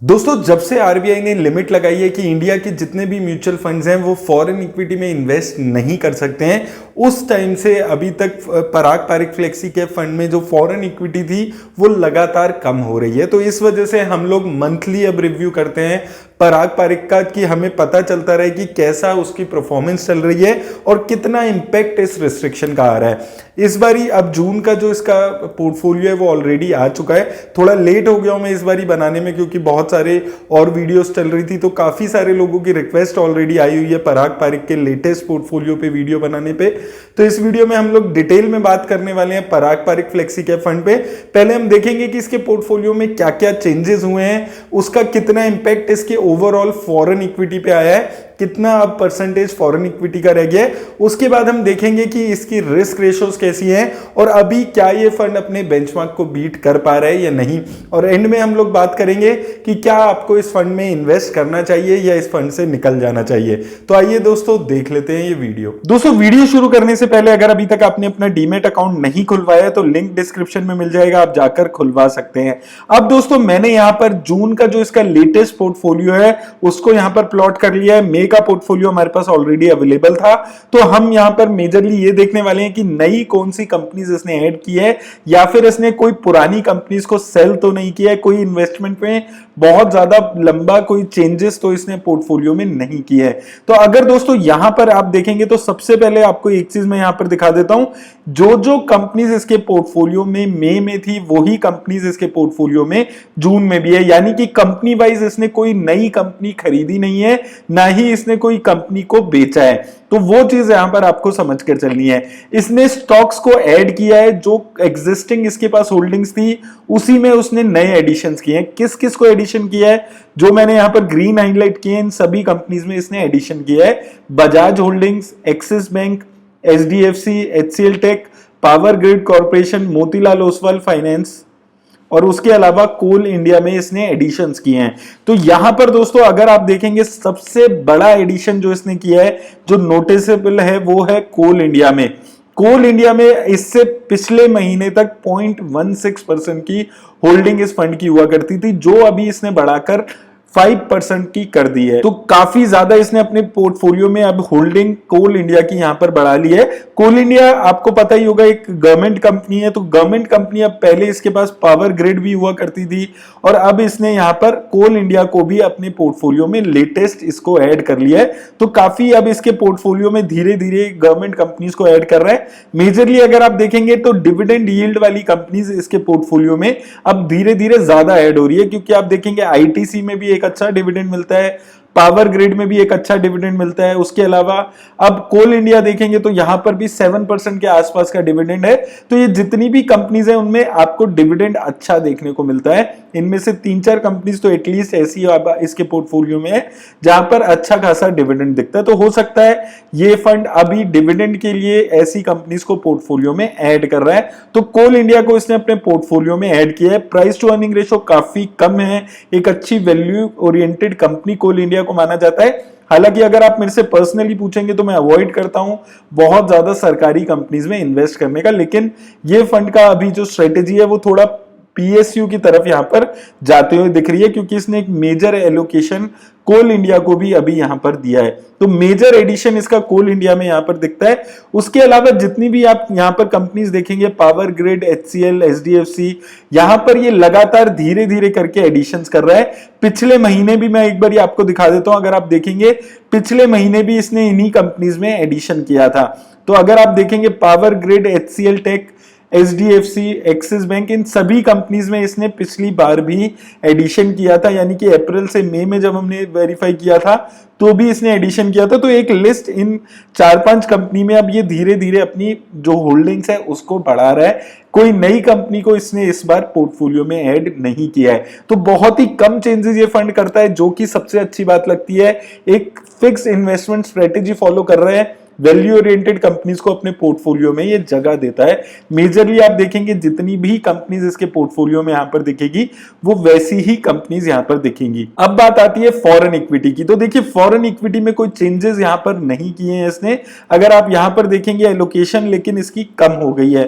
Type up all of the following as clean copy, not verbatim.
दोस्तों जब से आरबीआई ने लिमिट लगाई है कि इंडिया के जितने भी म्यूचुअल फंड्स हैं वो फॉरेन इक्विटी में इन्वेस्ट नहीं कर सकते हैं, उस टाइम से अभी तक पराग पारिक फ्लेक्सी के फंड में जो फॉरेन इक्विटी थी वो लगातार कम हो रही है। तो इस वजह से हम लोग मंथली अब रिव्यू करते हैं पराग पारिक का कि हमें पता चलता रहे कि कैसा उसकी परफॉर्मेंस चल रही है और कितना इंपैक्ट इस रिस्ट्रिक्शन का आ रहा है। इस बारी अब जून का जो इसका पोर्टफोलियो है वो ऑलरेडी आ चुका है। थोड़ा लेट हो गया हूं मैं इस बारी बनाने में क्योंकि बहुत सारे और वीडियोस चल रही थी, तो काफी सारे लोगों की रिक्वेस्ट ऑलरेडी आई हुई है पराग पारिक के लेटेस्ट पोर्टफोलियो पे वीडियो बनाने पे। तो इस वीडियो में हम लोग डिटेल में बात करने वाले हैं पराग पारिक फ्लेक्सी कैप फंड पे। पहले हम देखेंगे कि इसके पोर्टफोलियो में क्या क्या चेंजेस हुए हैं, उसका कितना इंपैक्ट इसके ओवरऑल फॉरेन इक्विटी पे आया है, कितना अब परसेंटेज फॉरेन इक्विटी का रह गया है। उसके बाद हम देखेंगे कि इसकी रिस्क रेशोज कैसी हैं और अभी क्या ये फंड अपने बेंचमार्क को बीट कर पा रहा है या नहीं। और एंड में हम लोग बात करेंगे कि क्या आपको इस फंड में इन्वेस्ट करना चाहिए या इस फंड से निकल जाना चाहिए। तो आइए दोस्तों देख लेते हैं ये वीडियो। दोस्तों वीडियो शुरू करने से पहले अगर अभी तक आपने अपना डीमैट अकाउंट नहीं खुलवाया तो लिंक डिस्क्रिप्शन में मिल जाएगा, आप जाकर खुलवा सकते हैं। अब दोस्तों मैंने यहां पर जून का जो इसका लेटेस्ट पोर्टफोलियो है उसको यहां पर प्लॉट कर लिया है। का पोर्टफोलियो हमारे पास ऑलरेडी अवेलेबल था, तो हम यहां पर मेजरली ये देखने वाले हैं कि नई कौन सी कंपनीज इसने ऐड की है या फिर इसने कोई पुरानी कंपनीज को सेल तो नहीं किया है, कोई इन्वेस्टमेंट में बहुत ज्यादा लंबा कोई चेंजेस तो इसने पोर्टफोलियो में नहीं किया है। तो अगर दोस्तों यहां पर आप देखेंगे तो सबसे पहले आपको एक चीज मैं यहां पर दिखा देता हूं, जो जो कंपनीज इसके पोर्टफोलियो में मई में थी वही कंपनीज इसके पोर्टफोलियो में जून में भी है, यानी कि कंपनी वाइज इसने कोई नई कंपनी खरीदी नहीं है, ना ही इसने कोई कंपनी को बेचा है। तो वो चीज यहां पर आपको समझ कर चलनी है। इसने स्टॉक्स को ऐड किया है, जो एग्जिस्टिंग इसके पास होल्डिंग्स थी उसी में उसने नए एडिशंस किए हैं। किस किस को एडिशन किया है, जो मैंने यहां पर ग्रीन हाईलाइट किए हैं इन सभी कंपनीज में इसने एडिशन किया है। Bajaj holdings, Axis bank, HDFC, HCL tech, power grid corporation, Motilal Oswal finance और उसके अलावा कोल इंडिया में इसने एडिशंस किए हैं। तो यहां पर दोस्तों अगर आप देखेंगे सबसे बड़ा एडिशन जो इसने किया है, जो नोटिसेबल है, वो है कोल इंडिया में। कोल इंडिया में इससे पिछले महीने तक 0.16% की होल्डिंग इस फंड की हुआ करती थी, जो अभी इसने बढ़ाकर 5% की कर दी है। तो काफी ज्यादा इसने अपने पोर्टफोलियो में अब होल्डिंग कोल इंडिया की यहां पर बढ़ा ली है। कोल इंडिया आपको पता ही होगा एक गवर्नमेंट कंपनी है, तो गवर्नमेंट कंपनी अब पहले इसके पास पावर ग्रिड भी हुआ करती थी और अब इसने यहां पर कोल इंडिया को भी अपने पोर्टफोलियो में लेटेस्ट इसको ऐड कर लिया है। तो काफी अब इसके पोर्टफोलियो में धीरे धीरे गवर्नमेंट कंपनीज को ऐड कर रहा है। मेजरली अगर आप देखेंगे तो डिविडेंड यील्ड वाली कंपनीज इसके पोर्टफोलियो में अब धीरे धीरे ज्यादा ऐड हो रही है, क्योंकि आप देखेंगे आईटीसी में भी अच्छा डिविडेंड मिलता है, पावर ग्रिड में भी एक अच्छा डिविडेंड मिलता है। उसके अलावा अब कोल इंडिया देखेंगे तो यहां पर भी 7% के आसपास का डिविडेंड है। तो ये जितनी भी कंपनीज है उनमें आपको डिविडेंड अच्छा देखने को मिलता है। इनमें से 3-4 कंपनीज तो एटलीस्ट ऐसी इसके पोर्टफोलियो में है जहां पर अच्छा खासा डिविडेंड दिखता है। तो हो सकता है ये फंड अभी डिविडेंड के लिए ऐसी कंपनीज को पोर्टफोलियो में ऐड कर रहा है। तो कोल इंडिया को इसने अपने पोर्टफोलियो में ऐड किया है। प्राइस टू अर्निंग रेशो काफी कम है, एक अच्छी वैल्यू ओरिएंटेड कंपनी कोल इंडिया को माना जाता है। हालांकि अगर आप मेरे से पर्सनली पूछेंगे तो मैं अवॉइड करता हूं बहुत ज्यादा सरकारी कंपनीज में इन्वेस्ट करने का, लेकिन ये फंड का अभी जो स्ट्रेटेजी है वो थोड़ा पीएसयू की तरफ यहां पर जाते हुए दिख रही है, क्योंकि इसने एक मेजर एलोकेशन कोल इंडिया को भी अभी यहां पर दिया है। तो मेजर एडिशन इसका कोल इंडिया में यहां पर दिखता है। उसके अलावा जितनी भी आप यहां पर कंपनीज देखेंगे, पावर ग्रिड, एचसीएल, एचडीएफसी, यहां पर ये लगातार धीरे धीरे करके एडिशंस कर रहा है। पिछले महीने भी मैं एक बार आपको दिखा देता हूं, अगर आप देखेंगे पिछले महीने भी इसने इन्हीं कंपनीज में एडिशन किया था। तो अगर आप देखेंगे power grid, HCL tech, HDFC, axis bank, इन सभी कंपनीज में इसने पिछली बार भी एडिशन किया था, यानी कि अप्रैल से मई में जब हमने वेरीफाई किया था तो भी इसने एडिशन किया था। तो एक लिस्ट इन 4-5 कंपनी में अब ये धीरे धीरे अपनी जो होल्डिंग्स है उसको बढ़ा रहा है। कोई नई कंपनी को इसने इस बार पोर्टफोलियो में ऐड नहीं किया है। तो बहुत ही कम चेंजेस ये फंड करता है, जो कि सबसे अच्छी बात लगती है। एक फिक्स इन्वेस्टमेंट स्ट्रेटेजी फॉलो कर रहे हैं, वैल्यू ओरिएंटेड कंपनीज को अपने पोर्टफोलियो में ये जगह देता है। मेजरली आप देखेंगे जितनी भी कंपनीज इसके पोर्टफोलियो में यहां पर दिखेगी वो वैसी ही कंपनीज यहां पर दिखेंगी। अब बात आती है फॉरेन इक्विटी की। तो देखिए फॉरेन इक्विटी में कोई चेंजेस यहां पर नहीं किए हैं इसने। अगर आप यहां पर देखेंगे एलोकेशन लेकिन इसकी कम हो गई है।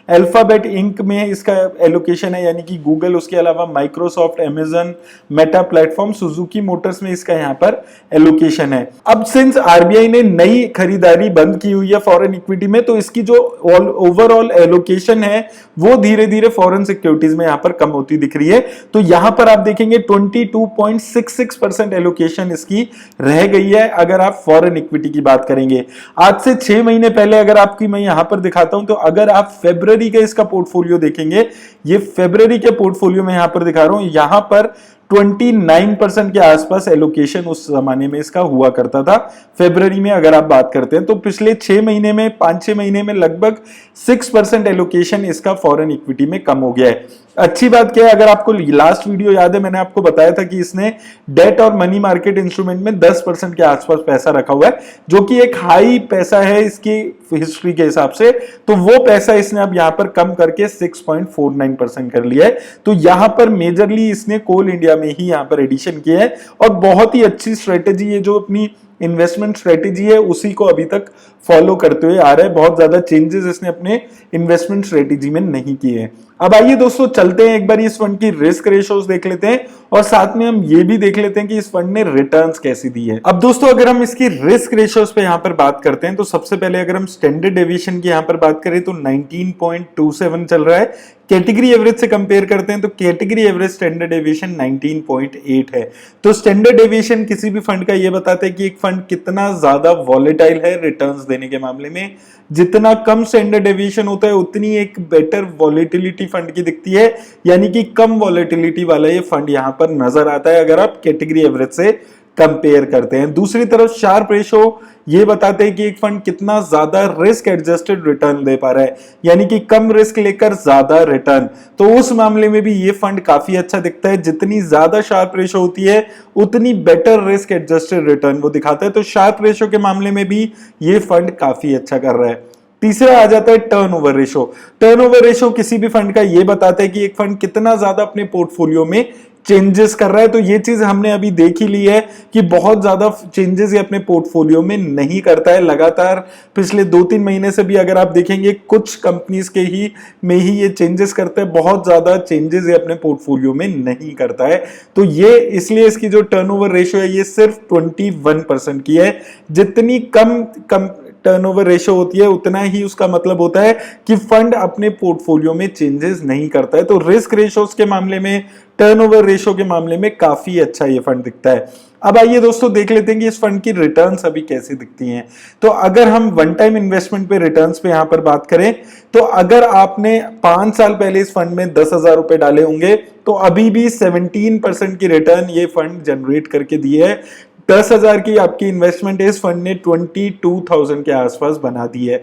अल्फाबेट इंक में इसका एलोकेशन है, यानी कि गूगल, उसके अलावा Microsoft, Amazon, Meta platform, Suzuki Motors में इसका यहाँ पर एलोकेशन है। अब सिंस आरबीआई ने नई खरीदारी बंद की हुई है फॉरेन इक्विटी में, तो इसकी जो ओवरऑल एलोकेशन है वो धीरे धीरे फॉरेन सिक्योरिटीज में यहाँ पर कम होती दिख रही है। तो यहां पर आप देखेंगे 22.66% एलोकेशन इसकी रह गई है अगर आप फॉरेन इक्विटी की बात करेंगे। आज से 6 महीने पहले अगर आपकी मैं यहां पर दिखाता हूं, तो अगर आप फरवरी का इसका पोर्टफोलियो देखेंगे, ये फरवरी के पोर्टफोलियो में यहां पर दिखा रहा हूं, यहां पर 29% के आसपास एलोकेशन उस जमाने में इसका हुआ करता था। फरवरी में अगर आप बात करते हैं तो पिछले 6 महीने में, 5-6 महीने में लगभग 6% एलोकेशन इसका फॉरेन इक्विटी में कम हो गया है। अच्छी बात क्या है, अगर आपको लास्ट वीडियो याद है, मैंने आपको बताया था कि इसने डेट और मनी मार्केट इंस्ट्रूमेंट में 10% के आसपास पैसा रखा हुआ है, जो कि एक हाई पैसा है इसकी हिस्ट्री के हिसाब से। तो वो पैसा इसने अब यहां पर कम करके 6.49% कर लिया है। तो यहां पर मेजरली इसने कोल इंडिया में ही यहां पर एडिशन किया है, और बहुत ही अच्छी स्ट्रेटेजी है, जो अपनी इन्वेस्टमेंट स्ट्रेटेजी है उसी को अभी तक फॉलो करते हुए आ रहा है। बहुत ज्यादा चेंजेस इसने अपने इन्वेस्टमेंट स्ट्रेटेजी में नहीं किए हैं। अब आइए दोस्तों, चलते हैं एक बार इस फंड की रिस्क रेशियोज देख लेते हैं, और साथ में हम ये भी देख लेते हैं कि इस फंड ने रिटर्न्स कैसी दी है। अब दोस्तों, अगर हम इसकी रिस्क रेशियोज पे यहां पर बात करते हैं, तो सबसे पहले अगर हम स्टैंडर्ड डेविएशन की यहां पर बात करें तो 19.27 चल रहा है। कैटेगरी एवरेज से कंपेयर करते हैं तो कैटेगरी एवरेज स्टैंडर्ड डेविएशन 19.8 है। तो स्टैंडर्ड डेविएशन किसी भी फंड का ये बताता है कि एक फंड कितना ज्यादा वॉलेटाइल है रिटर्न्स देने के मामले में। जितना कम स्टैंडर्ड डेविएशन होता है उतनी एक बेटर वॉलेटिलिटी फंड की दिखती है, यानी कि कम वॉलेटिलिटी वाला ये फंड यहां पर नजर आता है अगर आप कैटेगरी एवरेज से कंपेयर करते हैं। दूसरी तरफ शार्प रेशो ये बताते हैं कि एक फंड कितना ज्यादा रिस्क एडजस्टेड रिटर्न दे पा रहा है, यानी कि कम रिस्क लेकर ज्यादा रिटर्न। तो उस मामले में भी ये फंड काफी अच्छा दिखता है। जितनी ज्यादा शार्प रेशो होती है उतनी बेटर रिस्क एडजस्टेड रिटर्न वो दिखाता है। तो शार्प रेशो के मामले में भी ये फंड काफी अच्छा कर रहा है। तीसरा आ जाता है टर्नओवर रेशो। टर्नओवर रेशो किसी भी फंड का ये बताता है कि एक फंड कितना ज्यादा अपने पोर्टफोलियो में चेंजेस कर रहा है। तो ये चीज हमने अभी देख ही ली है कि बहुत ज्यादा चेंजेस ये अपने पोर्टफोलियो में नहीं करता है। लगातार पिछले 2-3 महीने से भी अगर आप देखेंगे, कुछ कंपनीज के ही में ही ये चेंजेस करते हैं, बहुत ज्यादा चेंजेस ये अपने पोर्टफोलियो में नहीं करता है। तो ये इसलिए इसकी जो टर्नओवर रेशियो है ये सिर्फ 21% की है। जितनी कम टर्नओवर रेशियो होती है उतना ही उसका मतलब होता है कि फंड अपने पोर्टफोलियो में चेंजेस नहीं करता है। तो रिस्क रेशियोज के मामले में, टर्नओवर रेशियो के मामले में काफी अच्छा ये फंड दिखता है। अब आइए दोस्तों देख लेते हैं कि इस फंड की रिटर्न्स अभी कैसी दिखती हैं। तो अगर हम वन टाइम इन्वेस्टमेंट पे रिटर्न्स पे यहां पर बात करें, तो अगर आपने 5 साल पहले इस फंड में 10,000 रुपए डाले होंगे तो अभी भी 17% की रिटर्न ये फंड जनरेट करके दिए है। 10,000 की आपकी इन्वेस्टमेंट इस फंड ने 22,000 के आसपास बना दी है।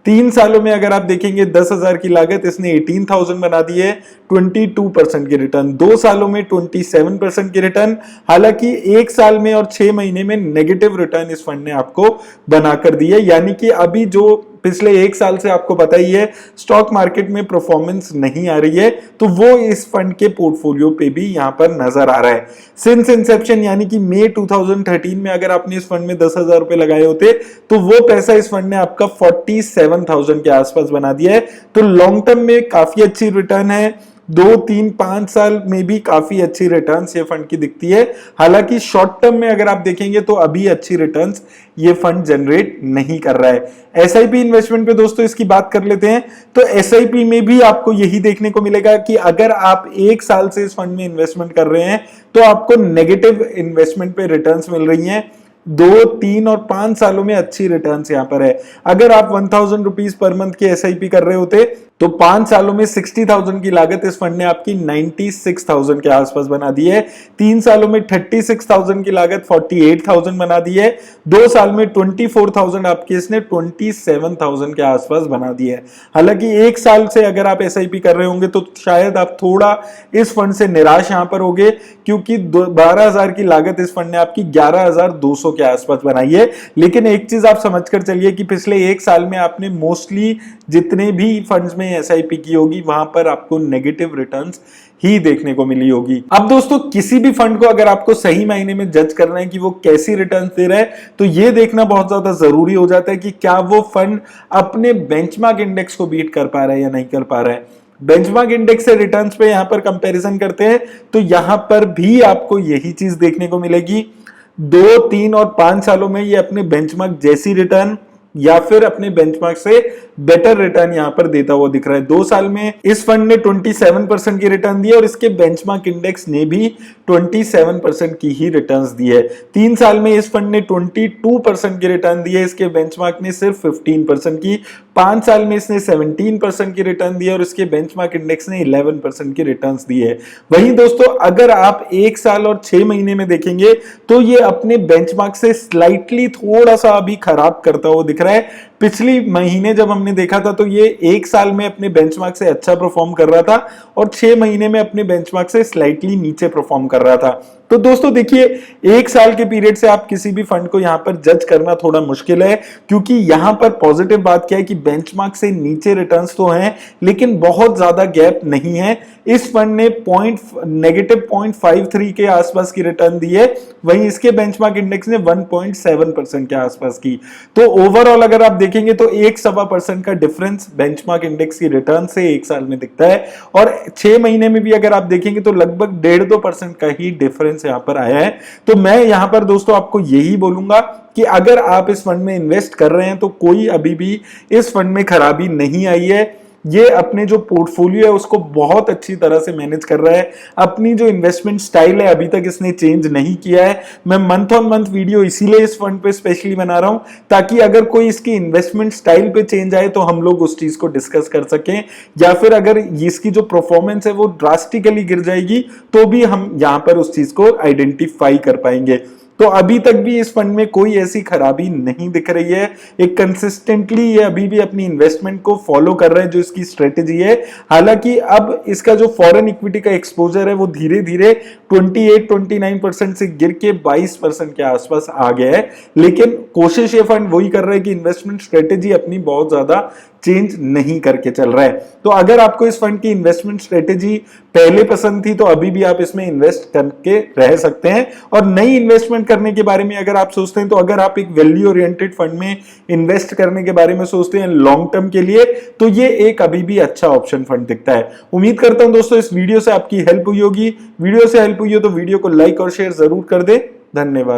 3 सालों में अगर आप देखेंगे 10,000 की लागत इसने 18,000 बना दी है, 22% की रिटर्न। 2 सालों में 27% की रिटर्न। हालांकि 1 साल में और 6 महीने में नेगेटिव रिटर्न इस फंड ने आपको बनाकर दी है, यानी कि अभी जो पिछले 1 साल से आपको पता ही है स्टॉक मार्केट में परफॉर्मेंस नहीं आ रही है, तो वो इस फंड के पोर्टफोलियो पे भी यहां पर नजर आ रहा है। सिंस इंसेप्शन यानी कि मई 2013 में अगर आपने इस फंड में 10,000 रुपए लगाए होते तो वो पैसा इस फंड ने आपका 47,000 के आसपास बना दिया है। तो लॉन्ग टर्म में काफी अच्छी रिटर्न है। 2, 3, 5 साल में भी काफी अच्छी रिटर्न्स ये फंड की दिखती है। हालांकि शॉर्ट टर्म में अगर आप देखेंगे तो अभी अच्छी रिटर्न्स ये फंड जनरेट नहीं कर रहा है। एसआईपी इन्वेस्टमेंट पे दोस्तों इसकी बात कर लेते हैं, तो एसआईपी में भी आपको यही देखने को मिलेगा कि अगर आप 1 साल से इस फंड में इन्वेस्टमेंट कर रहे हैं तो आपको नेगेटिव इन्वेस्टमेंट पे रिटर्न्स मिल रही हैं। 2, 3 और 5 सालों में अच्छी रिटर्न्स यहां पर है। अगर आप 1,000 रुपीज पर मंथ की एसआईपी कर रहे होते तो 5 सालों में 60,000 की लागत इस फंड ने आपकी 96,000 के आसपास बना दी है। 3 सालों में 36,000 की लागत 48,000 बना दी है। 2 साल में 24,000 आपकी इसने 27,000 के आसपास बना दी है। हालांकि 1 साल से अगर आप एसआईपी कर रहे होंगे तो शायद आप थोड़ा इस फंड से निराश यहां पर होंगे, क्योंकि 12,000 की लागत इस फंड ने आपकी 11,200 के आसपास बनाई है। लेकिन एक चीज आप समझकर चलिए कि पिछले 1 साल में आपने मोस्टली जितने भी फंड्स में एसआईपी की होगी वहां पर आपको नेगेटिव रिटर्न्स ही देखने को मिली होगी। अब दोस्तों किसी भी फंड को अगर आपको सही मायने में जज करना है कि वो कैसी रिटर्न दे रहा है, तो ये देखना बहुत ज्यादा जरूरी हो जाता है कि क्या वो फंड अपने बेंचमार्क इंडेक्स को बीट कर पा रहा है या नहीं कर पा रहा है। बेंचमार्क इंडेक्स से रिटर्न्स पे यहां पर कंपैरिजन करते हैं तो यहां पर भी आपको यही चीज देखने को मिलेगी। 2, 3 और 5 सालों में ये अपने बेंचमार्क जैसी रिटर्न या फिर अपने बेंचमार्क से बेटर रिटर्न यहां पर देता हुआ दिख रहा है। 2 साल में इस फंड ने 27% की रिटर्न दी है और इसके बेंचमार्क इंडेक्स ने भी 27% की ही रिटर्न्स दी है। 3 साल में इस फंड ने 22% की रिटर्न दी है, इसके बेंचमार्क ने सिर्फ 15% की। 5 साल में इसने 17% की रिटर्न दी है और इसके बेंचमार्क इंडेक्स ने 11% की रिटर्न्स दी है। वहीं दोस्तों अगर आप 1 साल और 6 महीने में देखेंगे तो ये अपने बेंचमार्क से स्लाइटली थोड़ा सा अभी खराब करता हुआ दिख रहा है। पिछली महीने जब हमने देखा था तो ये 1 साल में अपने बेंचमार्क से अच्छा परफॉर्म कर रहा था और 6 महीने में अपने बेंचमार्क से स्लाइटली नीचे परफॉर्म कर रहा था। तो दोस्तों देखिए 1 साल के पीरियड से आप किसी भी फंड को यहां पर जज करना थोड़ा मुश्किल है, क्योंकि यहां पर पॉजिटिव बात क्या है कि बेंचमार्क से नीचे रिटर्न्स तो हैं लेकिन बहुत ज्यादा गैप नहीं है। इस फंड ने -0.53 के आसपास की रिटर्न दी है, वहीं इसके बेंचमार्क इंडेक्स ने 1.7% के आसपास की। तो ओवरऑल अगर आप देखेंगे तो 1.25% का डिफरेंस बेंचमार्क इंडेक्स की रिटर्न से 1 साल में दिखता है और 6 महीने में भी अगर आप देखेंगे तो लगभग 1.5-2% का ही डिफरेंस यहां पर आया है। तो मैं यहां पर दोस्तों आपको यही बोलूंगा कि अगर आप इस फंड में इन्वेस्ट कर रहे हैं तो कोई अभी भी इस फंड में खराबी नहीं आई है। ये अपने जो पोर्टफोलियो है उसको बहुत अच्छी तरह से मैनेज कर रहा है। अपनी जो इन्वेस्टमेंट स्टाइल है अभी तक इसने चेंज नहीं किया है। मैं मंथ ऑन मंथ वीडियो इसीलिए इस फंड पे स्पेशली बना रहा हूं ताकि अगर कोई इसकी इन्वेस्टमेंट स्टाइल पे चेंज आए तो हम लोग उस चीज को डिस्कस कर सकें, या फिर अगर इसकी जो परफॉर्मेंस है वो ड्रास्टिकली गिर जाएगी तो भी हम यहां पर उस चीज को आइडेंटिफाई कर पाएंगे। तो अभी तक भी इस फंड में कोई ऐसी खराबी नहीं दिख रही है। एक कंसिस्टेंटली ये अभी भी अपनी इन्वेस्टमेंट को फॉलो कर रहा है जो इसकी स्ट्रेटेजी है। हालांकि अब इसका जो फॉरेन इक्विटी का एक्सपोजर है वो धीरे धीरे 28-29% से गिर के 22% के आसपास आ गया है, लेकिन कोशिश ये फंड वही कर रहा है कि इन्वेस्टमेंट स्ट्रेटेजी अपनी बहुत ज्यादा चेंज नहीं करके चल रहा है। तो अगर आपको इस फंड की इन्वेस्टमेंट स्ट्रेटेजी पहले पसंद थी तो अभी भी आप इसमें इन्वेस्ट करके रह सकते हैं। और नई इन्वेस्टमेंट करने के बारे में अगर आप सोचते हैं तो अगर आप एक वैल्यू ओरिएंटेड फंड में इन्वेस्ट करने के बारे में सोचते हैं लॉन्ग टर्म के लिए, तो ये एक अभी भी अच्छा ऑप्शन फंड दिखता है। उम्मीद करता हूं दोस्तों इस वीडियो से आपकी हेल्प हुई होगी। वीडियो से हेल्प हुई हो तो वीडियो को लाइक और शेयर जरूर कर दे। धन्यवाद।